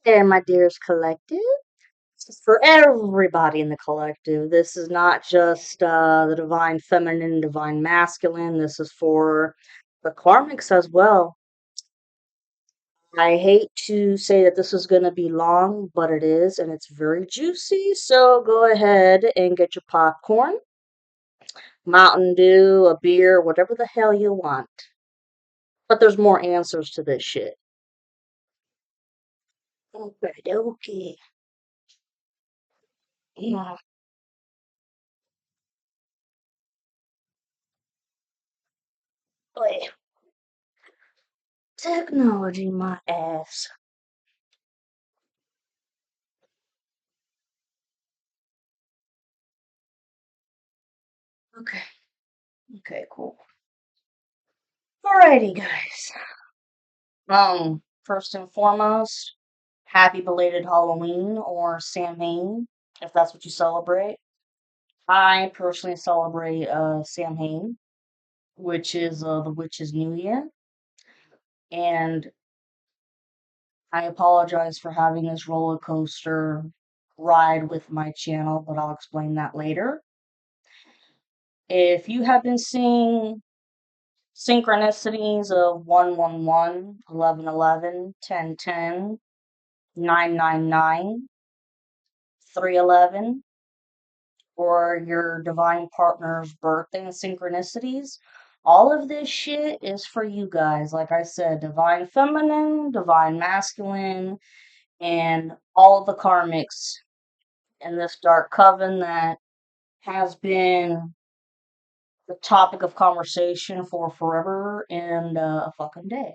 There, my dearest collective. This is for everybody in the collective. This is not just the divine feminine, divine masculine. This is for the karmics as well. I hate to say that this is going to be long, but it is, and it's very juicy. So go ahead and get your popcorn, Mountain Dew, a beer, whatever the hell you want. But there's more answers to this shit. Okay, okay. Yeah. Boy, technology, my ass. Okay. Okay, cool. Alrighty, guys. First and foremost, happy belated Halloween or Samhain, if that's what you celebrate. I personally celebrate Samhain, which is the Witch's New Year, and I apologize for having this roller coaster ride with my channel, but I'll explain that later. If you have been seeing synchronicities of 111, 1111, 1010, 999, 311, or your divine partner's birthday and synchronicities. All of this shit is for you guys. Like I said, divine feminine, divine masculine, and all of the karmics in this dark coven that has been the topic of conversation for forever and a fucking day.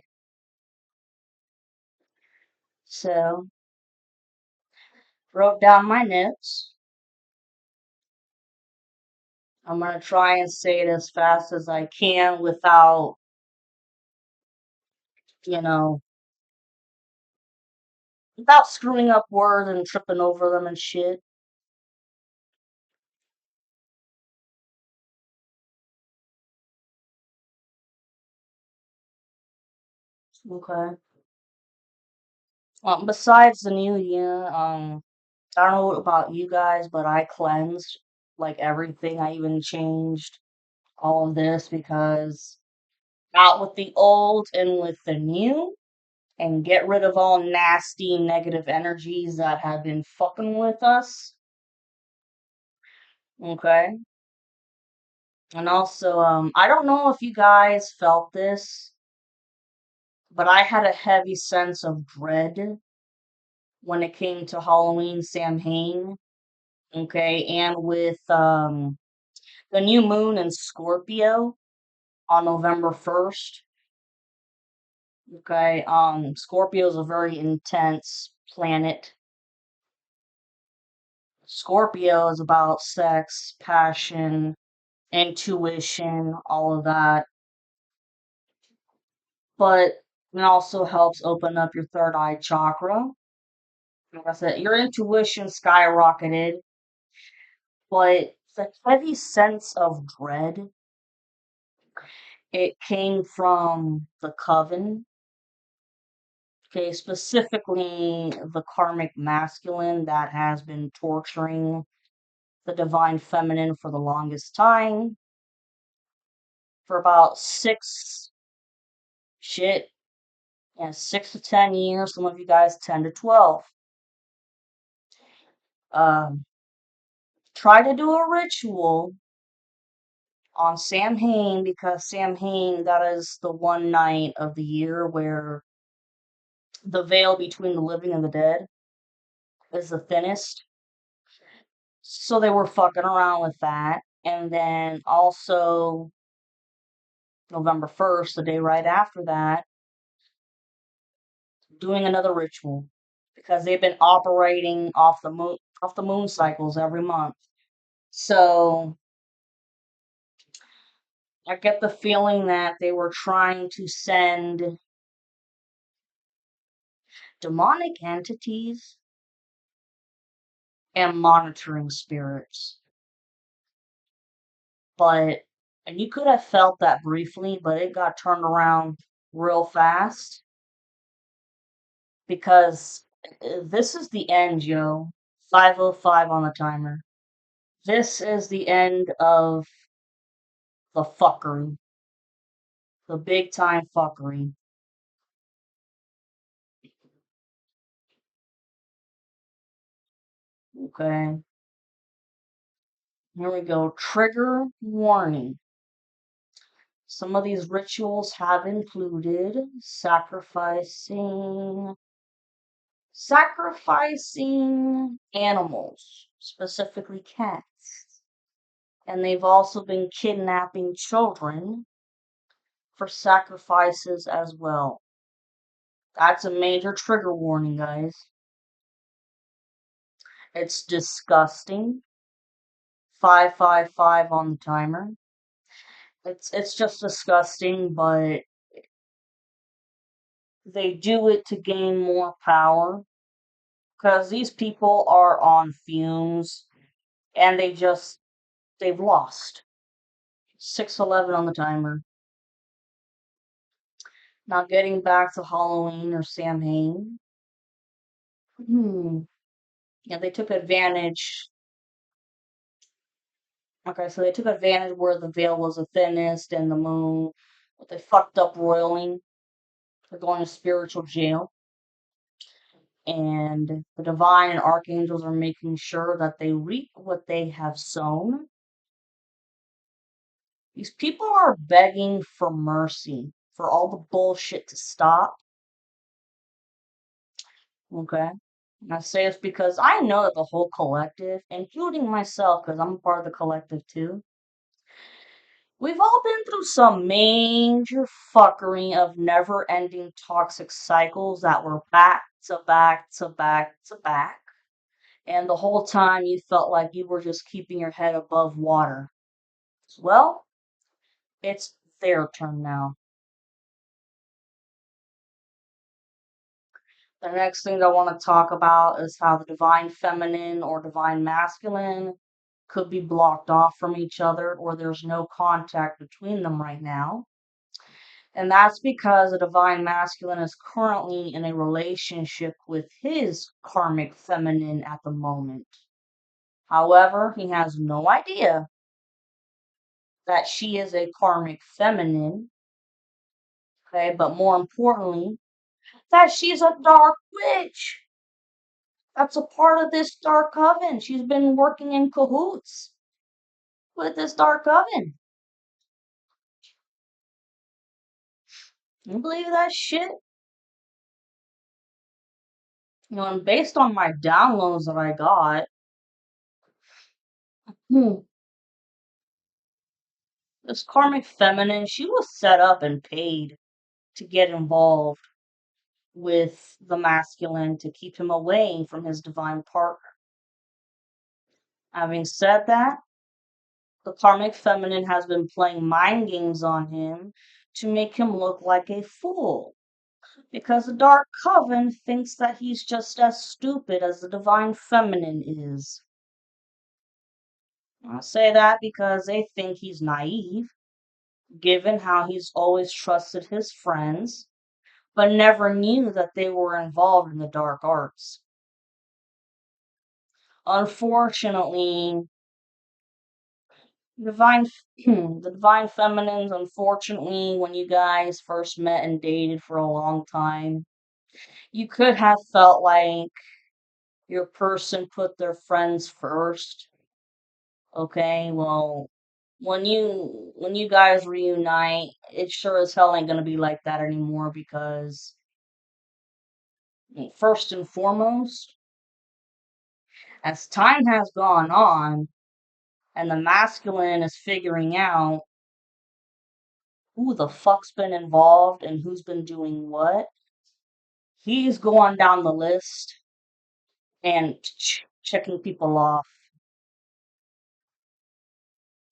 So, wrote down my notes. I'm gonna try and say it as fast as I can without, you know, without screwing up words and tripping over them and shit. Okay. Besides the new year, I don't know about you guys, but I cleansed like everything. I even changed all of this because out with the old and with the new, and get rid of all nasty negative energies that have been fucking with us. Okay. And also, I don't know if you guys felt this, but I had a heavy sense of dread when it came to Halloween Samhain. Okay, and with the new moon in Scorpio on November 1st. Okay, Scorpio is a very intense planet. Scorpio is about sex, passion, intuition, all of that. But it also helps open up your third eye chakra. Like I said, your intuition skyrocketed, but the heavy sense of dread, it came from the coven. Okay, specifically the karmic masculine that has been torturing the divine feminine for the longest time, for about shit, yeah, 6 to 10 years. Some of you guys 10 to 12. Um, Try to do a ritual on Samhain because Samhain, that is the one night of the year where the veil between the living and the dead is the thinnest. So they were fucking around with that. And then also November 1st, the day right after that, doing another ritual because they've been operating off the moon cycles every month. So I get the feeling that they were trying to send demonic entities and monitoring spirits. But and you could have felt that briefly, but it got turned around real fast because This is the end, yo. 5:05 on the timer. This is the end of the fuckery. The big time fuckery. Okay. Here we go. Trigger warning. Some of these rituals have included sacrificing animals, specifically cats. And they've also been kidnapping children for sacrifices as well. That's a major trigger warning, guys. It's disgusting. 5:55 on the timer. It's just disgusting, but they do it to gain more power because these people are on fumes and they've lost. 6:11 on the timer. Now getting back to Halloween or Samhain. Hmm. Yeah, they took advantage. Okay, so they took advantage where the veil was the thinnest and the moon. But they fucked up royally. They're going to spiritual jail. And the divine and archangels are making sure that they reap what they have sown. These people are begging for mercy, for all the bullshit to stop. Okay? And I say this because I know that the whole collective, including myself, because I'm a part of the collective too, we've all been through some major fuckery of never ending toxic cycles that were back to back to back to back. And the whole time you felt like you were just keeping your head above water. Well, it's their turn now. The next thing I want to talk about is how the divine feminine or divine masculine could be blocked off from each other or there's no contact between them right now. And that's because the divine masculine is currently in a relationship with his karmic feminine at the moment. However, he has no idea that she is a karmic feminine, okay, but more importantly, that she's a dark witch. That's a part of this dark coven. She's been working in cahoots with this dark coven. You believe that shit? You know, and based on my downloads that I got, hmm, this karmic feminine, she was set up and paid to get involved with the masculine to keep him away from his divine partner. Having said that, the karmic feminine has been playing mind games on him to make him look like a fool. Because the Dark Coven thinks that he's just as stupid as the Divine Feminine is. I say that because they think he's naive, given how he's always trusted his friends, but never knew that they were involved in the dark arts. Unfortunately, divine the divine feminines, unfortunately, when you guys first met and dated for a long time, you could have felt like your person put their friends first. Okay, well, when you guys reunite, it sure as hell ain't gonna be like that anymore because first and foremost, as time has gone on and the masculine is figuring out who the fuck's been involved and who's been doing what, he's going down the list and checking people off.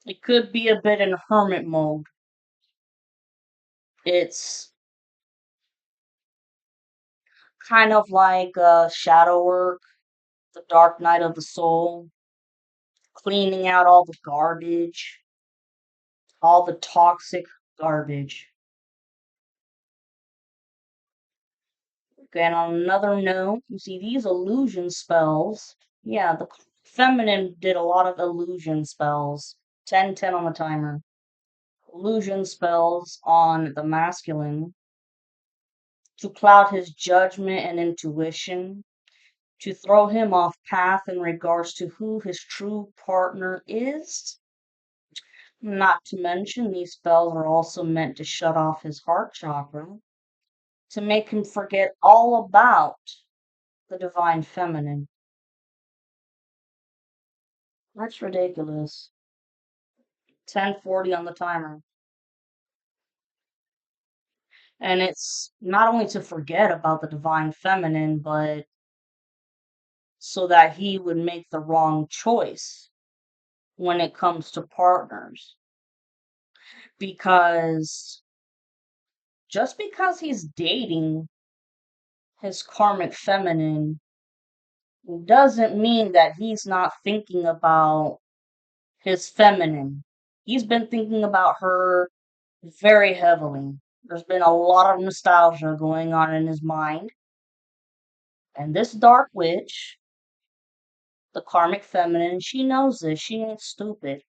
It could be a bit in hermit mode. It's kind of like shadow work, the dark night of the soul, cleaning out all the garbage, all the toxic garbage. And on another note, you see these illusion spells. Yeah, the feminine did a lot of illusion spells. 10-10 on the timer. Illusion spells on the masculine to cloud his judgment and intuition, to throw him off path in regards to who his true partner is. Not to mention, these spells are also meant to shut off his heart chakra, to make him forget all about the divine feminine. That's ridiculous. 10:40 on the timer. And it's not only to forget about the divine feminine, but so that he would make the wrong choice when it comes to partners. Because just because he's dating his karmic feminine doesn't mean that he's not thinking about his feminine. He's been thinking about her very heavily. There's been a lot of nostalgia going on in his mind. And this dark witch, the karmic feminine, she knows this. She ain't stupid.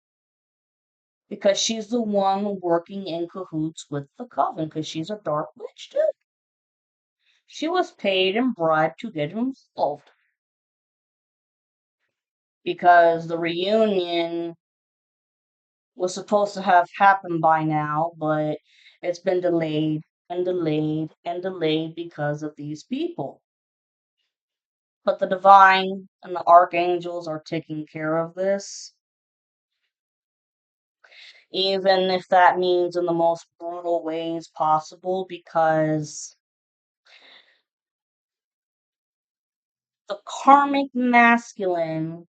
Because she's the one working in cahoots with the coven, because she's a dark witch too. She was paid and bribed to get involved. Because the reunion was supposed to have happened by now, but it's been delayed and delayed and delayed because of these people. But the divine and the archangels are taking care of this, even if that means in the most brutal ways possible, because the karmic masculine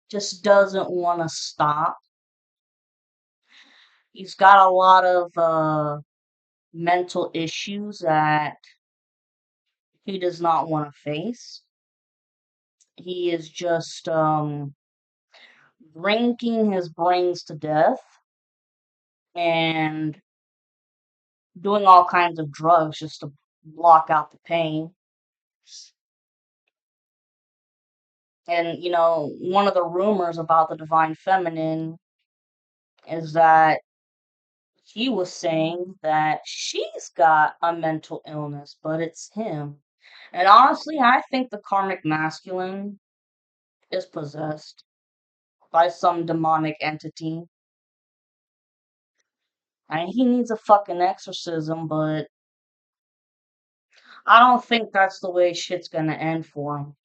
just doesn't want to stop. He's got a lot of mental issues that he does not want to face. He is just drinking his brains to death and doing all kinds of drugs just to block out the pain. And, one of the rumors about the divine feminine is that he was saying that she's got a mental illness, but it's him. And honestly, I think the karmic masculine is possessed by some demonic entity. I mean, he needs a fucking exorcism, but I don't think that's the way shit's gonna end for him.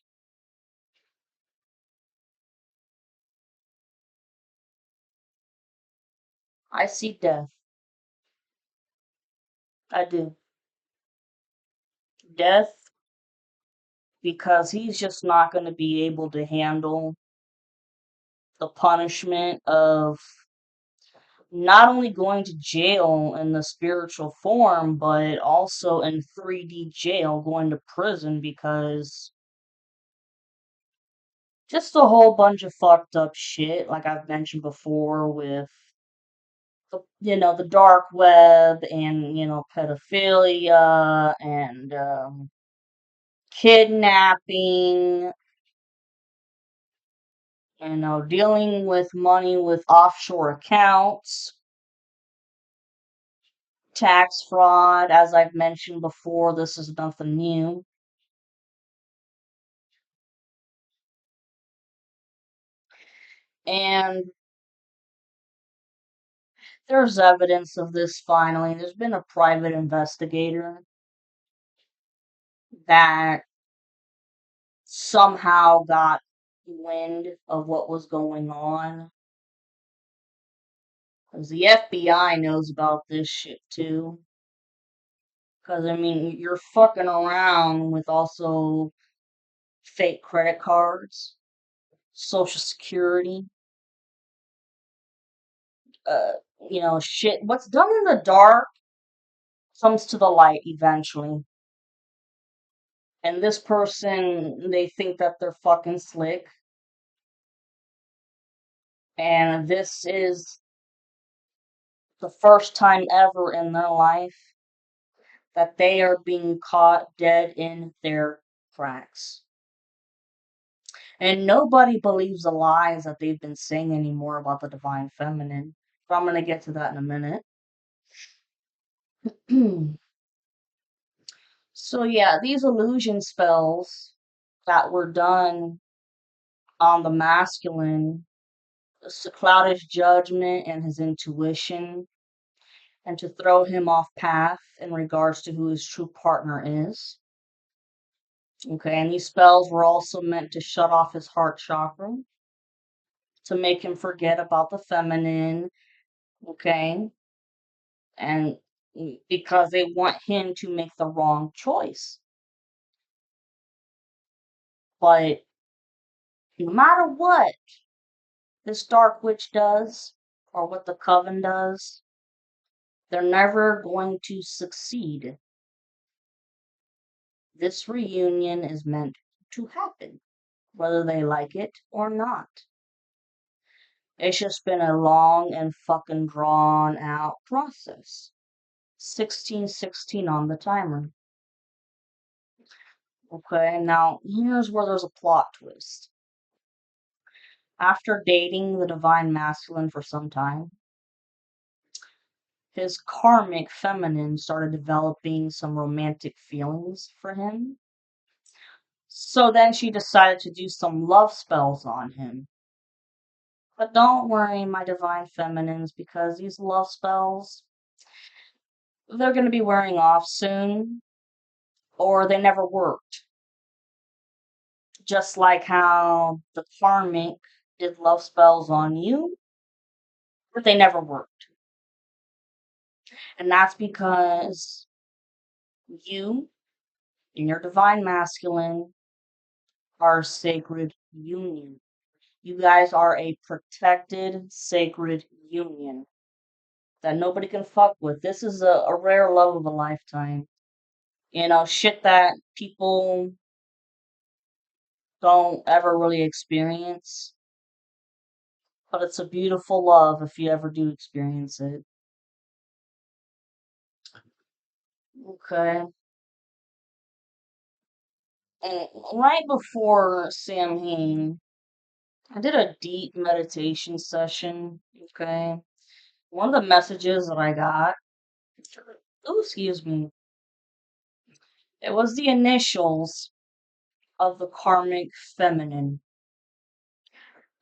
I see death. I do. Death, because he's just not gonna be able to handle the punishment of not only going to jail in the spiritual form, but also in 3D jail, going to prison because just a whole bunch of fucked up shit, like I've mentioned before, with the dark web and pedophilia and kidnapping, dealing with money with offshore accounts, tax fraud. As I've mentioned before, this is nothing new. And there's evidence of this finally. There's been a private investigator that somehow got wind of what was going on. Because the FBI knows about this shit too. Because, I mean, you're fucking around with also fake credit cards, social security, uh, shit. What's done in the dark comes to the light eventually. And this person, they think that they're fucking slick. And this is the first time ever in their life that they are being caught dead in their tracks. And nobody believes the lies that they've been saying anymore about the divine feminine. But I'm going to get to that in a minute. So, yeah, these illusion spells that were done on the masculine is to cloud his judgment and his intuition and to throw him off path in regards to who his true partner is. Okay, and these spells were also meant to shut off his heart chakra, to make him forget about the feminine, okay? And because they want him to make the wrong choice. But no matter what this dark witch does, or what the coven does, they're never going to succeed. This reunion is meant to happen, whether they like it or not. It's just been a long and fucking drawn out process. 1616 on the timer. Okay, now here's where there's a plot twist. After dating the divine masculine for some time, his karmic feminine started developing some romantic feelings for him. So then she decided to do some love spells on him. But don't worry, my divine feminines, because these love spells, they're going to be wearing off soon, or they never worked. Just like how the karmic did love spells on you, but they never worked. And that's because you and your divine masculine are a sacred union. You guys are a protected, sacred union that nobody can fuck with. This is a rare love of a lifetime. You know, shit that people don't ever really experience. But it's a beautiful love if you ever do experience it. Okay. And right before Samhain, I did a deep meditation session. Okay. One of the messages that I got, oh, excuse me, it was the initials of the karmic feminine.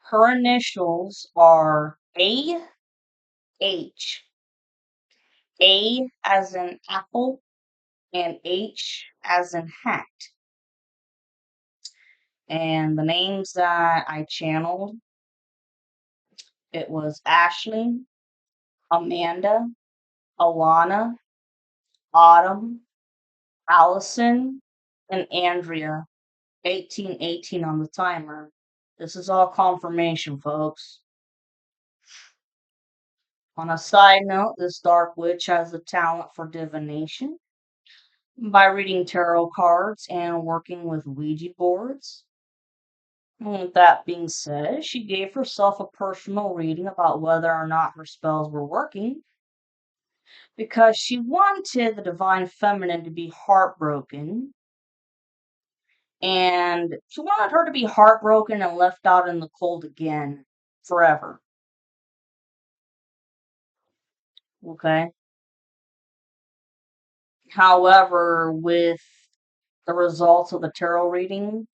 Her initials are A-H. A as in apple and H as in hat. And the names that I channeled, it was Ashley, Amanda, Alana, Autumn, Allison, and Andrea. 1818 on the timer. This is all confirmation, folks. On a side note, this dark witch has the talent for divination by reading tarot cards and working with Ouija boards. And with that being said, she gave herself a personal reading about whether or not her spells were working because she wanted the divine feminine to be heartbroken, and she wanted her to be heartbroken and left out in the cold again forever. Okay? However, with the results of the tarot reading,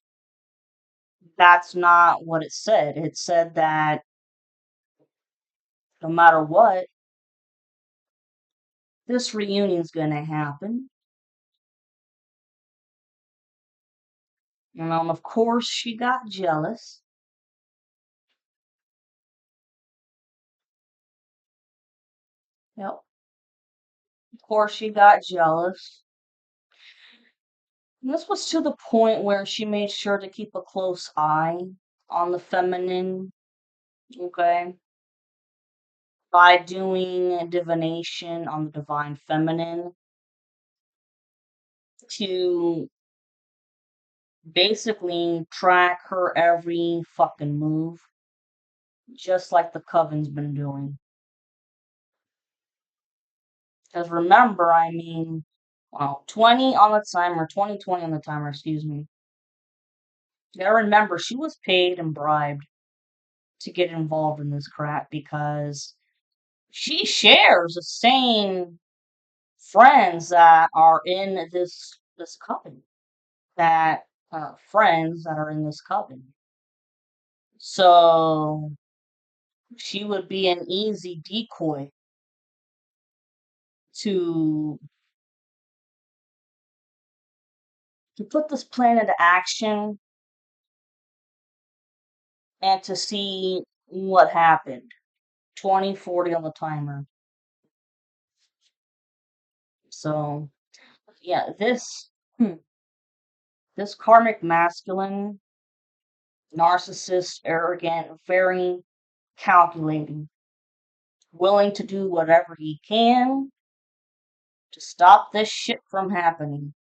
that's not what it said. It said that no matter what, this reunion's gonna happen. And of course, she got jealous. Yep. Of course, she got jealous. And this was to the point where she made sure to keep a close eye on the feminine, okay, by doing divination on the divine feminine to basically track her every fucking move, just like the coven's been doing. Because remember, I mean, Well, 20 on the timer, 2020 on the timer, excuse me. You gotta remember, she was paid and bribed to get involved in this crap because she shares the same friends that are in this coven. That friends that are in this coven. So she would be an easy decoy to put this plan into action and to see what happened. 2040 on the timer. So yeah, this karmic masculine, narcissist, arrogant, very calculating, willing to do whatever he can to stop this shit from happening.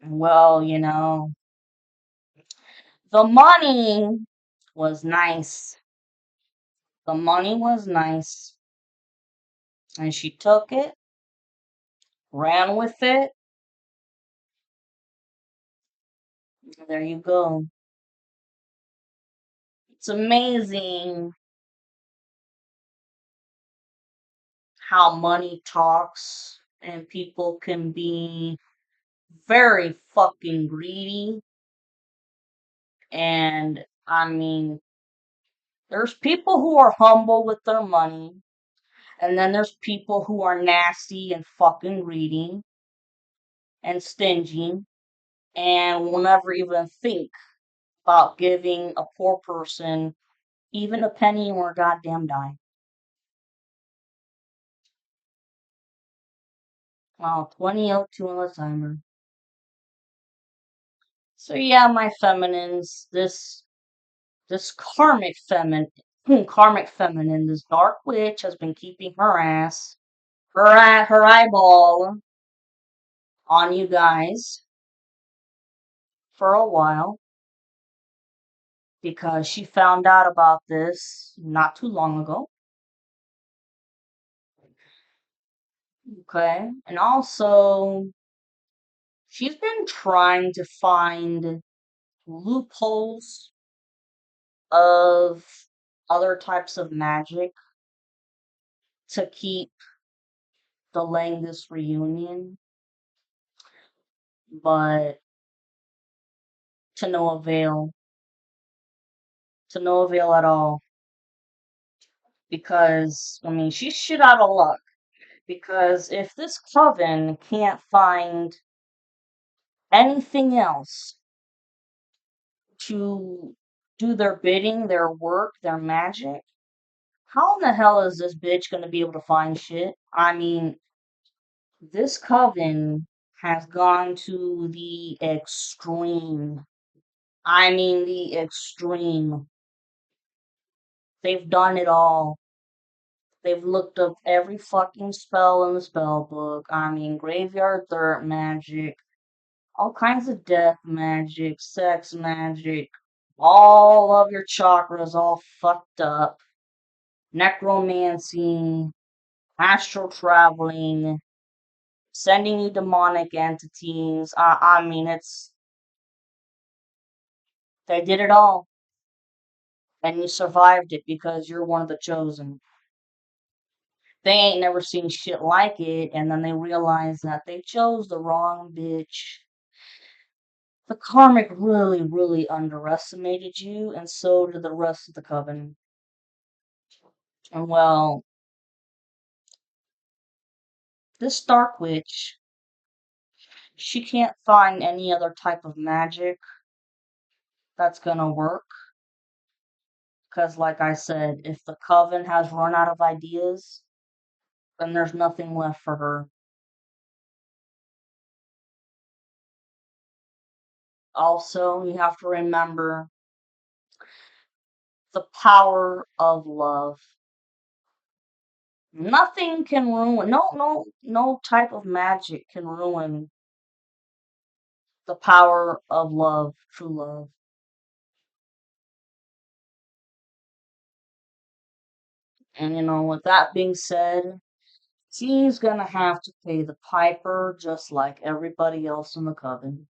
Well, the money was nice. The money was nice. And she took it, ran with it. There you go. It's amazing how money talks and people can be very fucking greedy. And I mean, there's people who are humble with their money, and then there's people who are nasty and fucking greedy and stingy and will never even think about giving a poor person even a penny or a goddamn dime. Wow, 2002 on the timer. So yeah, my feminines, this karmic feminine, this dark witch has been keeping her eyeball on you guys for a while because she found out about this not too long ago. Okay, and also she's been trying to find loopholes of other types of magic to keep delaying this reunion, but to no avail. To no avail at all. Because, I mean, she's shit out of luck. Because if this coven can't find anything else to do their bidding, their work, their magic, how in the hell is this bitch gonna be able to find shit? I mean, this coven has gone to the extreme. I mean, the extreme. They've done it all. They've looked up every fucking spell in the spell book. I mean, graveyard dirt magic, all kinds of death magic, sex magic, all of your chakras all fucked up, necromancy, astral traveling, sending you demonic entities. I mean, they did it all, and you survived it because you're one of the chosen. They ain't never seen shit like it, and then they realize that they chose the wrong bitch. The karmic really, really underestimated you, and so did the rest of the coven. And well, this dark witch, she can't find any other type of magic that's gonna work. Because, like I said, if the coven has run out of ideas, then there's nothing left for her. Also, you have to remember the power of love. Nothing can ruin, no type of magic can ruin the power of love, true love. And with that being said, She's gonna have to pay the piper just like everybody else in the coven.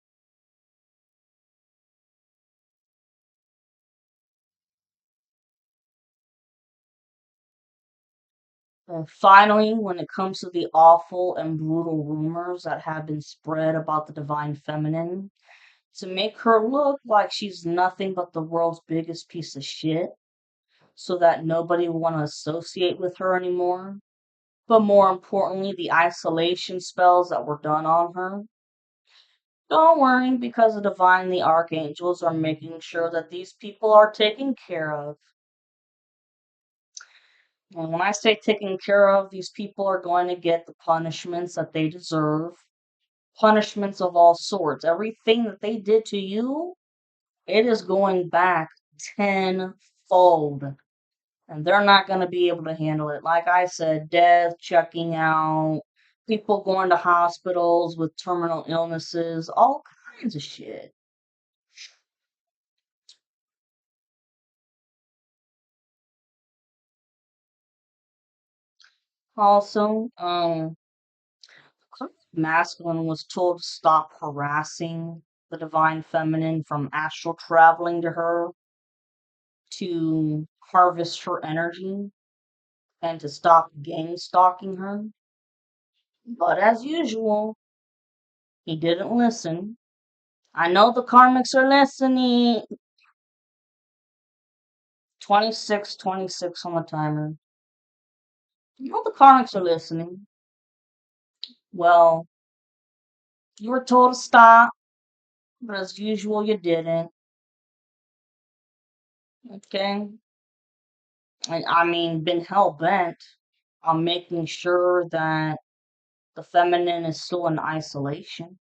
And finally, when it comes to the awful and brutal rumors that have been spread about the divine feminine, to make her look like she's nothing but the world's biggest piece of shit, so that nobody will want to associate with her anymore. But more importantly, the isolation spells that were done on her. Don't worry, because the divine and the archangels are making sure that these people are taken care of. And when I say taken care of, these people are going to get the punishments that they deserve. Punishments of all sorts. Everything that they did to you, it is going back tenfold. And they're not going to be able to handle it. Like I said, death, checking out, people going to hospitals with terminal illnesses, all kinds of shit. Also, masculine was told to stop harassing the divine feminine from astral traveling to her to harvest her energy and to stop gang stalking her. But as usual, he didn't listen. I know the karmics are listening. 26, 26 on the timer. You know the karmics are listening. Well, you were told to stop, but as usual, you didn't. Okay? And I mean, been hell bent on making sure that the feminine is still in isolation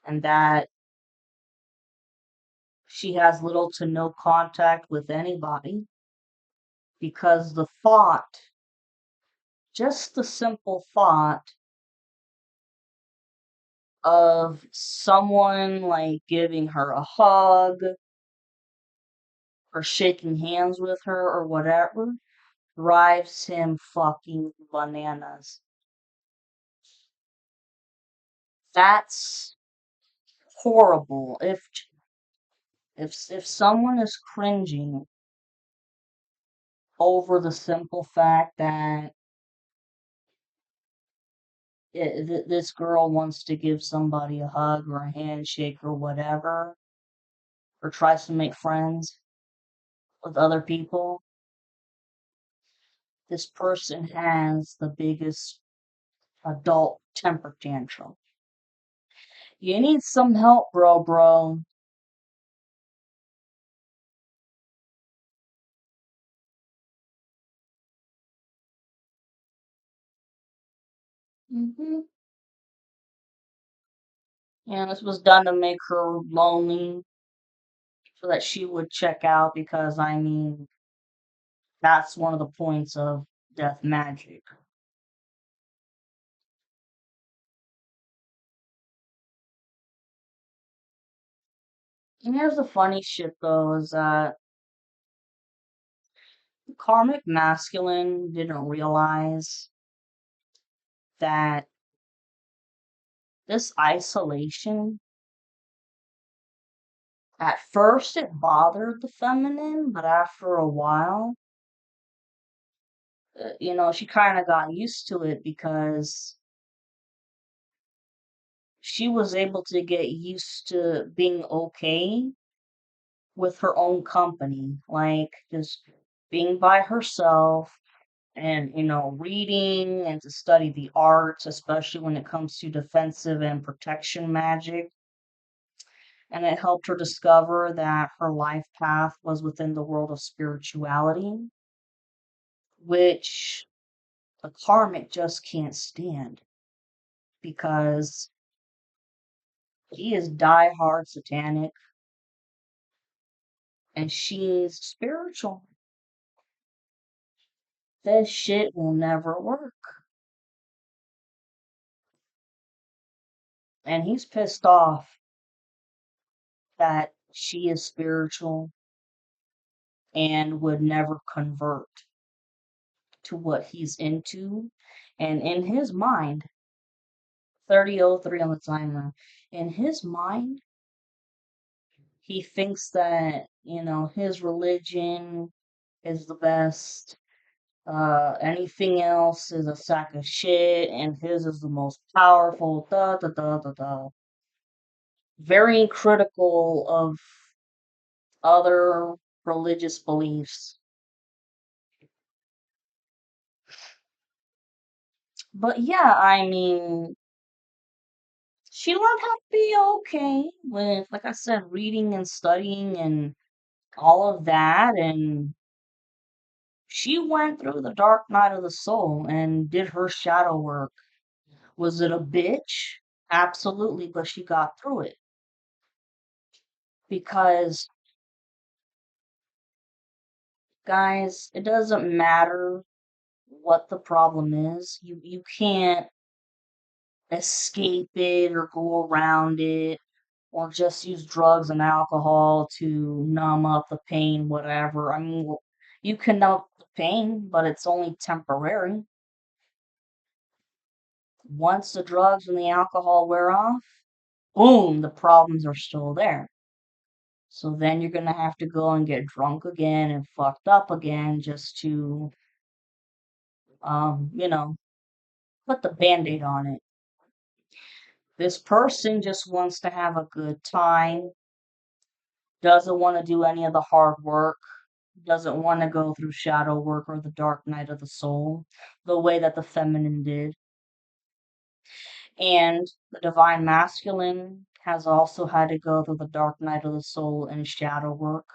and that she has little to no contact with anybody because the thought, just the simple thought of someone like giving her a hug or shaking hands with her or whatever drives him fucking bananas. That's horrible. If someone is cringing over the simple fact that this girl wants to give somebody a hug or a handshake or whatever, or tries to make friends with other people, this person has the biggest adult temper tantrum. You need some help, bro. Hmm. And this was done to make her lonely so that she would check out because, I mean, that's one of the points of death magic. And here's the funny shit though, is that the karmic masculine didn't realize that this isolation, at first it bothered the feminine, but after a while, she kind of got used to it because she was able to get used to being okay with her own company, like just being by herself and, reading and to study the arts, especially when it comes to defensive and protection magic. And it helped her discover that her life path was within the world of spirituality, which the karmic just can't stand because he is die-hard satanic and she's spiritual. This shit will never work. And he's pissed off that she is spiritual and would never convert to what he's into. And in his mind, 30:03 on the timer, in his mind, he thinks that, his religion is the best. Anything else is a sack of shit, and his is the most powerful. Da da da da da. Very critical of other religious beliefs. But yeah, I mean, she learned how to be okay with, like I said, reading and studying and all of that. And she went through the dark night of the soul and did her shadow work. Was it a bitch? Absolutely, but she got through it because, guys, it doesn't matter what the problem is. You can't escape it or go around it or just use drugs and alcohol to numb up the pain, whatever. I mean, you can numb up the pain, but it's only temporary. Once the drugs and the alcohol wear off, boom, the problems are still there. So then you're gonna have to go and get drunk again and fucked up again just to, you know, put the band-aid on it. This person just wants to have a good time, doesn't want to do any of the hard work, doesn't want to go through shadow work or the dark night of the soul the way that the feminine did. And the divine masculine has also had to go through the dark night of the soul and shadow work,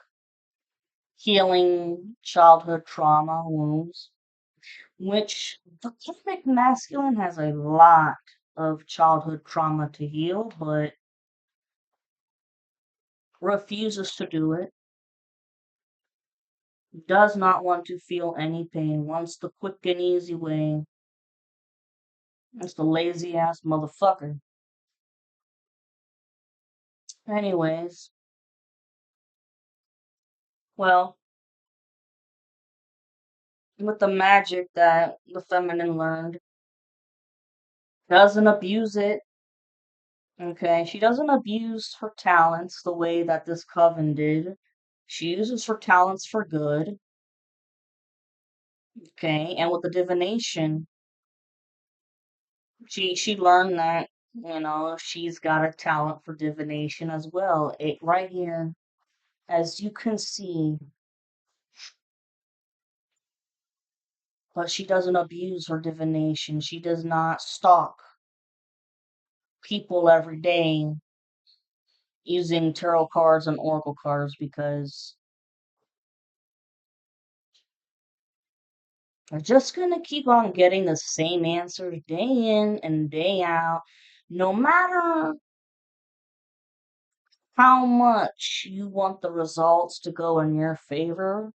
healing childhood trauma wounds, which the karmic masculine has a lot of childhood trauma to heal, but refuses to do it, does not want to feel any pain, wants the quick and easy way. It's the lazy ass motherfucker. Anyways, well, with the magic that the feminine learned, doesn't abuse it. Okay, she doesn't abuse her talents the way that this coven did. She uses her talents for good. Okay, and with the divination, she learned that, she's got a talent for divination as well. It right here, as you can see, but she doesn't abuse her divination. She does not stalk people every day using tarot cards and oracle cards because they're just gonna keep on getting the same answers day in and day out, no matter how much you want the results to go in your favor.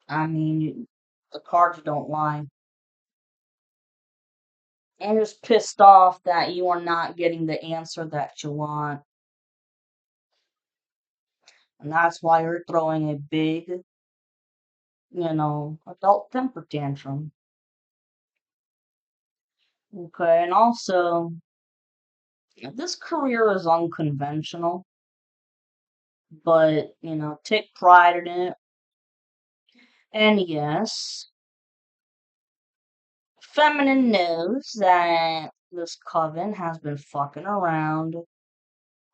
I mean, the cards don't lie. I'm just pissed off that you are not getting the answer that you want. And that's why you're throwing a big, adult temper tantrum. Okay, and also, this career is unconventional, but, take pride in it. And yes, Feminine knows that this coven has been fucking around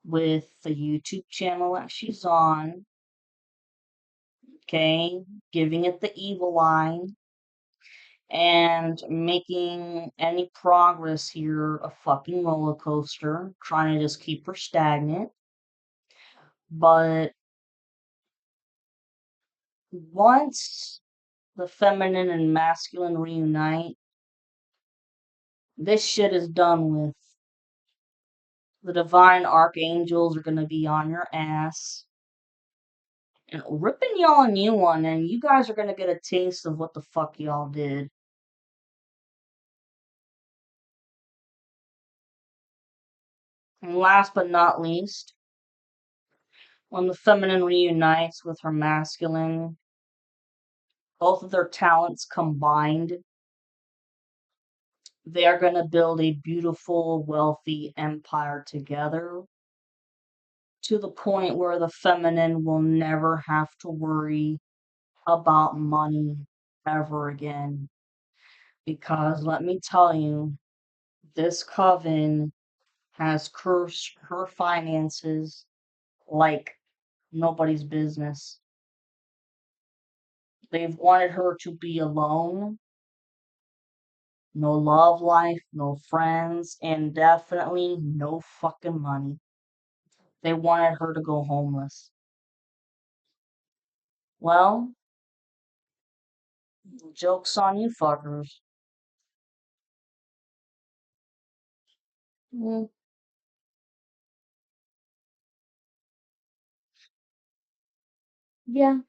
with the YouTube channel that she's on, okay, giving it the evil eye and making any progress here a fucking roller coaster, trying to just keep her stagnant. But once the feminine and masculine reunite, this shit is done with. The divine archangels are gonna be on your ass and ripping y'all a new one, and you guys are gonna get a taste of what the fuck y'all did. And last but not least, when the feminine reunites with her masculine, both of their talents combined, they are going to build a beautiful, wealthy empire together to the point where the feminine will never have to worry about money ever again. Because let me tell you, this coven has cursed her finances like nobody's business. They've wanted her to be alone, no love life, no friends, and definitely no fucking money. They wanted her to go homeless. Well, joke's on you fuckers. Mm, yeah,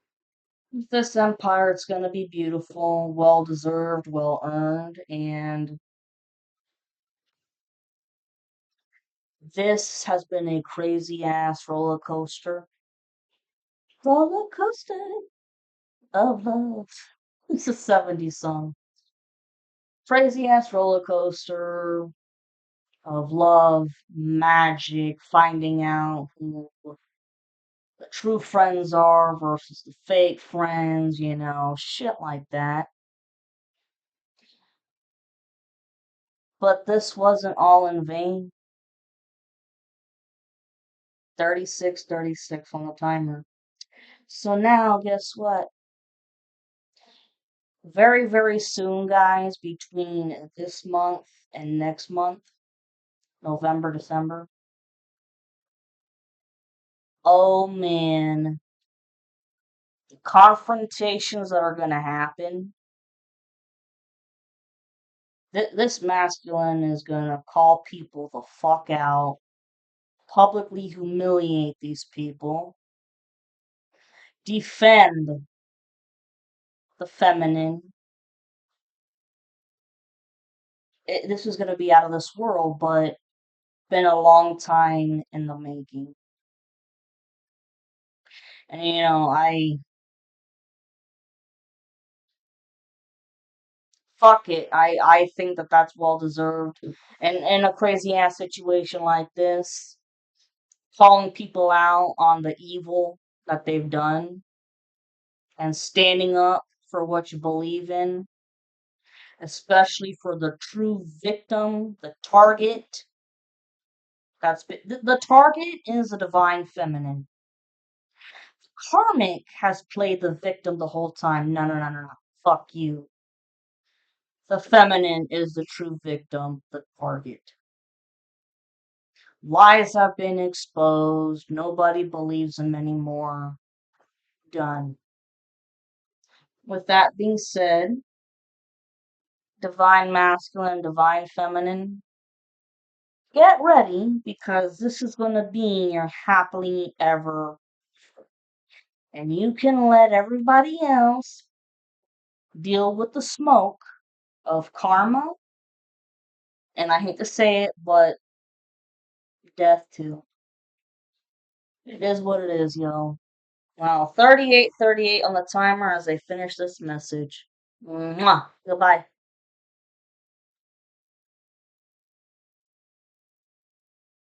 this empire, it's gonna be beautiful, well deserved, well earned, and this has been a crazy ass roller coaster. Roller coaster of love. It's a 70s song. Crazy ass roller coaster of love, magic, finding out who the true friends are versus the fake friends, shit like that. But this wasn't all in vain. 36, 36 on the timer. So now, guess what? Very, very soon, guys, between this month and next month, November, December. Oh man, the confrontations that are going to happen. This masculine is going to call people the fuck out, publicly humiliate these people, defend the feminine. This is going to be out of this world, but been a long time in the making. And I fuck it. I think that that's well deserved. And in a crazy ass situation like this, calling people out on the evil that they've done and standing up for what you believe in, especially for the true victim, the target. The target is a divine feminine. Karmic has played the victim the whole time. No, no, no, no, no. Fuck you. The feminine is the true victim, the target. Lies have been exposed. Nobody believes them anymore. Done. With that being said, divine masculine, divine feminine, get ready because this is going to be your happily ever. And you can let everybody else deal with the smoke of karma. And I hate to say it, but death too. It is what it is, yo. Wow, 38, 38 on the timer as I finish this message. Mwah. Goodbye.